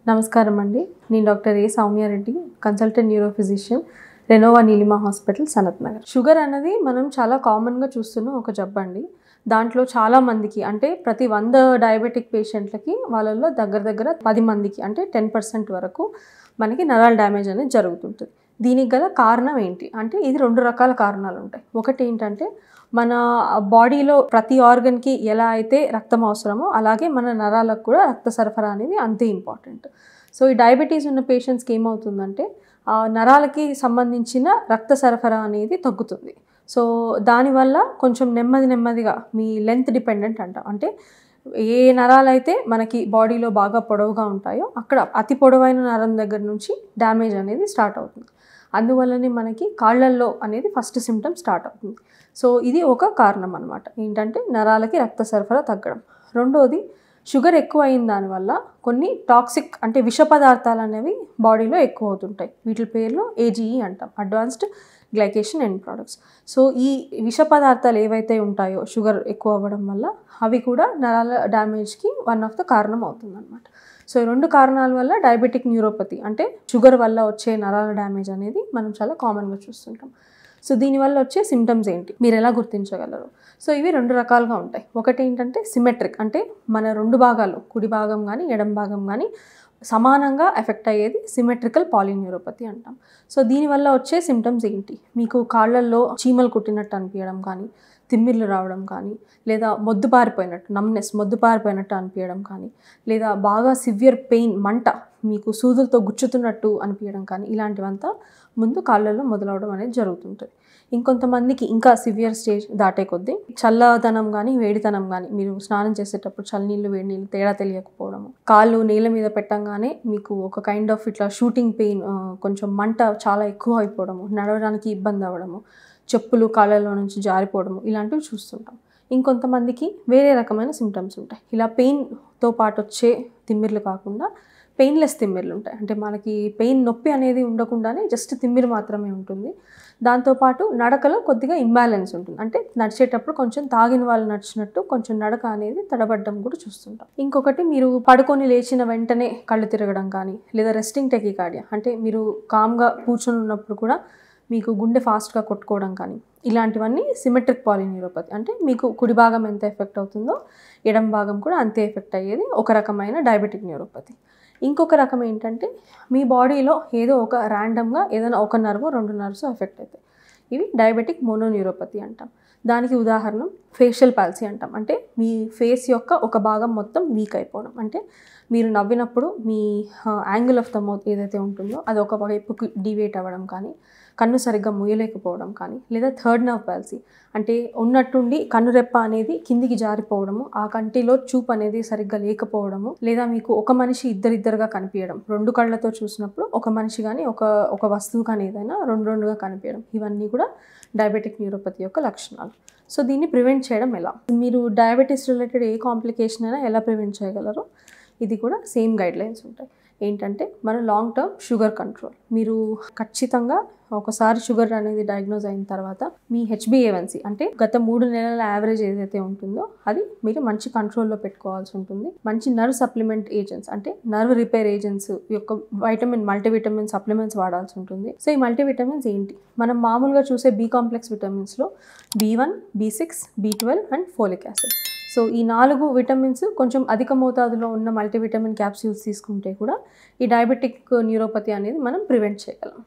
నమస్కారం అండి. నేను డాక్టర్ ఏ Soumya Reddy, consultant neuro physician, Renova Neelima hospital, Sanath Nagar. Sugar అన్నది మనం చాలా కామన్గా చూస్తున్న ఒక జబ్బు అండి. దాంట్లో చాలా మందికి అంటే ప్రతి 100 డయాబెటిక్ పేషెంట్లకి వాళ్ళల్లో దగ్గర 10 మందికి అంటే 10% వరకు మనకి నరాల డ్యామేజ్ అనేది జరుగుతుంటుంది. దీనికి గల కారణం ఏంటి అంటే ఇది 2 రకాల కారణాలు ఉంటాయి. ఒకటి ఏంటంటే మన బాడీలో ప్రతి ఆర్గన్కి ఎలా అయితే రక్తం అవసరమో అలాగే మన నరాలకు కూడా రక్త సరఫరా అనేది అంతే ఇంపార్టెంట్. సో ఈ డయాబెటీస్ ఉన్న పేషెంట్స్కి ఏమవుతుందంటే నరాలకి సంబంధించిన రక్త సరఫరా అనేది తగ్గుతుంది. సో దానివల్ల కొంచెం నెమ్మదిగా మీ లెంత్ డిపెండెంట్ అంటాం. అంటే ఏ నరాలైతే మనకి బాడీలో బాగా పొడవుగా ఉంటాయో అక్కడ అతి పొడవైన నరం దగ్గర నుంచి డ్యామేజ్ అనేది స్టార్ట్ అవుతుంది. అందువల్లనే మనకి కాళ్ళల్లో అనేది ఫస్ట్ సిమ్టమ్ స్టార్ట్ అవుతుంది. సో ఇది ఒక కారణం అనమాట. ఏంటంటే నరాలకి రక్త సరఫరా తగ్గడం. రెండోది షుగర్ ఎక్కువ అయిన దానివల్ల కొన్ని టాక్సిక్ అంటే విష పదార్థాలు అనేవి బాడీలో ఎక్కువ అవుతుంటాయి. వీటి పేర్లు AGE అంటాం, advanced glycation end products. So ఈ విష పదార్థాలు ఏవైతే ఉంటాయో షుగర్ ఎక్కువ అవ్వడం వల్ల అవి కూడా నరాల డ్యామేజ్కి వన్ ఆఫ్ ద కారణం అవుతుంది అనమాట. సో ఈ 2 కారణాల వల్ల డయాబెటిక్ న్యూరోపతి అంటే షుగర్ వల్ల వచ్చే నరాల డ్యామేజ్ అనేది మనం చాలా కామన్గా చూస్తుంటాం. సో దీనివల్ల వచ్చే సిమ్టమ్స్ ఏంటి, మీరు ఎలా గుర్తించగలరు? సో ఇవి 2 రకాలుగా ఉంటాయి. ఒకటి ఏంటంటే సిమెట్రిక్, అంటే మన 2 భాగాలు కుడి భాగం కానీ ఎడమ భాగం కానీ సమానంగా ఎఫెక్ట్ అయ్యేది సిమెట్రికల్ పాలిన్యూరోపతి అంటాం. సో దీనివల్ల వచ్చే సిమ్టమ్స్ ఏంటి, మీకు కాళ్ళల్లో చీమలు కుట్టినట్టు అనిపించడం కానీ, తిమ్మిర్లు రావడం కానీ, లేదా మొద్దుపారిపోయినట్టు అనిపించడం కానీ, లేదా బాగా సివియర్ పెయిన్ మంట మీకు సూదులతో గుచ్చుతున్నట్టు అనిపించడం కానీ, ఇలాంటివంతా ముందు కాళ్ళల్లో మొదలవడం అనేది జరుగుతుంటుంది. ఇంకొంతమందికి ఇంకా సివియర్ స్టేజ్ దాటే కొద్దీ చల్లదనం కానీ వేడితనం కానీ, మీరు స్నానం చేసేటప్పుడు చల్లనీళ్ళు వేడి నీళ్ళు తేడా తెలియకపోవడము, కాళ్ళు నీళ్ళ మీద పెట్టంగానే మీకు ఒక కైండ్ ఆఫ్ ఇట్లా షూటింగ్ పెయిన్, కొంచెం మంట చాలా ఎక్కువ అయిపోవడము, నడవడానికి ఇబ్బంది అవ్వడము, చెప్పులు కాళ్ళలో నుంచి జారిపోవడము, ఇలాంటివి చూస్తుంటాం. ఇంకొంతమందికి వేరే రకమైన సిమ్టమ్స్ ఉంటాయి. ఇలా పెయిన్తో పాటు వచ్చే తిమ్మిర్లు కాకుండా పెయిన్లెస్ తిమ్మిర్లు ఉంటాయి. అంటే మనకి పెయిన్ నొప్పి అనేది ఉండకుండానే జస్ట్ తిమ్మిరి మాత్రమే ఉంటుంది. దాంతోపాటు నడకలో కొద్దిగా ఇంబ్యాలెన్స్ ఉంటుంది. అంటే నడిచేటప్పుడు కొంచెం తాగిన వాళ్ళు నడిచినట్టు కొంచెం నడక అనేది తడబడ్డం కూడా చూస్తుంటాం. ఇంకొకటి, మీరు పడుకొని లేచిన వెంటనే కళ్ళు తిరగడం కానీ, లేదా రెస్టింగ్ టెకికార్డియా అంటే మీరు కామ్గా కూర్చొని ఉన్నప్పుడు కూడా మీకు గుండె ఫాస్ట్గా కొట్టుకోవడం కానీ, ఇలాంటివన్నీ సిమెట్రిక్ పాలిన్యూరోపతి. అంటే మీకు కుడి భాగం ఎంత ఎఫెక్ట్ అవుతుందో ఎడమ భాగం కూడా అంతే ఎఫెక్ట్ అయ్యేది ఒక రకమైన డయాబెటిక్ న్యూరోపతి. ఇంకొక రకం ఏంటంటే మీ బాడీలో ఏదో ఒక ర్యాండమ్గా ఏదైనా ఒక నర్వ్ 2 నర్వ్స్ ఎఫెక్ట్ అవుతాయి. ఇవి డయాబెటిక్ మోనోన్యూరోపతి అంటాం. దానికి ఉదాహరణ ఫేషియల్ పాల్సీ అంటాం. అంటే మీ ఫేస్ యొక్క ఒక భాగం మొత్తం వీక్ అయిపోవడం. అంటే మీరు నవ్వినప్పుడు మీ యాంగిల్ ఆఫ్ ద మౌత్ ఏదైతే ఉంటుందో అది ఒక వైపుకి డివేట్ అవ్వడం కానీ, కన్ను సరిగ్గా ముయ్యలేకపోవడం కానీ, లేదా థర్డ్ నర్వ్ పాల్సీ అంటే ఉన్నట్టుండి కన్నురెప్ప అనేది కిందికి జారిపోవడము, ఆ కంటిలో చూపు అనేది సరిగ్గా లేకపోవడము, లేదా మీకు ఒక మనిషి ఇద్దరిద్దరుగా కనిపించడం, 2 కళ్ళతో చూసినప్పుడు ఒక మనిషి కానీ ఒక వస్తువు కానీ ఏదైనా 2గా కనిపించడం, ఇవన్నీ కూడా డయాబెటిక్ న్యూరోపతి యొక్క లక్షణాలు. సో దీన్ని ప్రివెంట్ చేయడం ఎలా, మీరు డయాబెటీస్ రిలేటెడ్ ఏ కాంప్లికేషన్ అయినా ఎలా ప్రివెంట్ చేయగలరో ఇది కూడా సేమ్ గైడ్లైన్స్ ఉంటాయి. ఏంటంటే మన లాంగ్ టర్మ్ షుగర్ కంట్రోల్, మీరు ఖచ్చితంగా ఒకసారి షుగర్ అనేది డయాగ్నోజ్ అయిన తర్వాత మీ HbA1c అంటే గత 3 నెలల యావరేజ్ ఏదైతే ఉంటుందో అది మీరు మంచి కంట్రోల్లో పెట్టుకోవాల్సి ఉంటుంది. మంచి నర్వ్ సప్లిమెంట్ ఏజెంట్స్ అంటే నర్వ్ రిపేర్ ఏజెంట్స్ యొక్క మల్టీవిటమిన్ సప్లిమెంట్స్ వాడాల్సి ఉంటుంది. సో ఈ మల్టీవిటమిన్స్ ఏంటి, మనం మామూలుగా చూసే B కాంప్లెక్స్ విటమిన్స్లో B1, B6, B12 and folic acid. So ఈ 4 విటమిన్స్ కొంచెం అధిక మోతాదులో ఉన్న మల్టీవిటమిన్ క్యాప్సూల్స్ తీసుకుంటే కూడా ఈ డయాబెటిక్ న్యూరోపతి అనేది మనం ప్రివెంట్ చేయగలం.